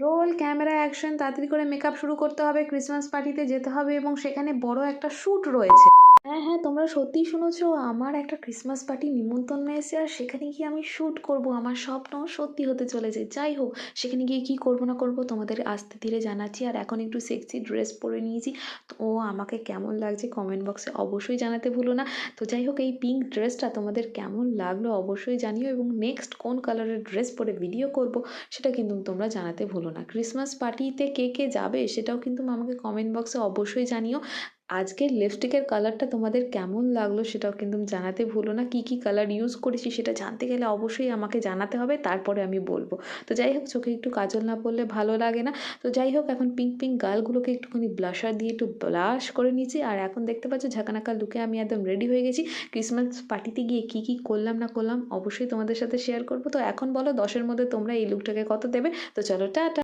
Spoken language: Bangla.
রোল ক্যামেরা অ্যাকশন, তাড়াতাড়ি করে মেকআপ শুরু করতে হবে, ক্রিসমাস পার্টিতে যেতে হবে এবং সেখানে বড় একটা শ্যুট রয়েছে। হ্যাঁ হ্যাঁ, তোমরা সত্যিই শুনেছো, আমার একটা ক্রিসমাস পার্টি নিমন্ত্রণ এসেছে আর সেখানে গিয়ে আমি শ্যুট করব। আমার স্বপ্ন সত্যি হতে চলেছে। যাই হোক, সেখানে গিয়ে কী করবো না করবো তোমাদের আস্তে ধীরে জানাচ্ছি। আর এখন একটু সেক্সি ড্রেস পরে নিয়েছি, তো আমাকে কেমন লাগছে কমেন্ট বক্সে অবশ্যই জানাতে ভুলো না। তো যাই হোক, এই পিঙ্ক ড্রেসটা তোমাদের কেমন লাগলো অবশ্যই জানিও, এবং নেক্সট কোন কালারের ড্রেস পরে ভিডিও করব সেটা কিন্তু তোমরা জানাতে ভুলো না। ক্রিসমাস পার্টিতে কে কে যাবে সেটাও কিন্তু আমাকে কমেন্ট বক্সে অবশ্যই জানিও। আজকের লিপস্টিকের কালারটা তোমাদের কেমন লাগলো সেটাও কিন্তু জানাতে ভুলো না। কী কী কালার ইউজ করেছি সেটা জানতে গেলে অবশ্যই আমাকে জানাতে হবে, তারপরে আমি বলবো। তো যাই হোক, চোখে একটু কাজল না পরলে ভালো লাগে না। তো যাই হোক, এখন পিঙ্ক পিঙ্ক গালগুলোকে একটুখানি ব্লাশার দিয়ে একটু ব্লাশ করে নিয়েছি। আর এখন দেখতে পাচ্ছ ঝাঁকানাকা লুকে আমি একদম রেডি হয়ে গেছি। ক্রিসমাস পার্টিতে গিয়ে কী কী করলাম না করলাম অবশ্যই তোমাদের সাথে শেয়ার করবো। তো এখন বলো 10-এর মধ্যে তোমরা এই লুকটাকে কত দেবে? তো চলো টাটা।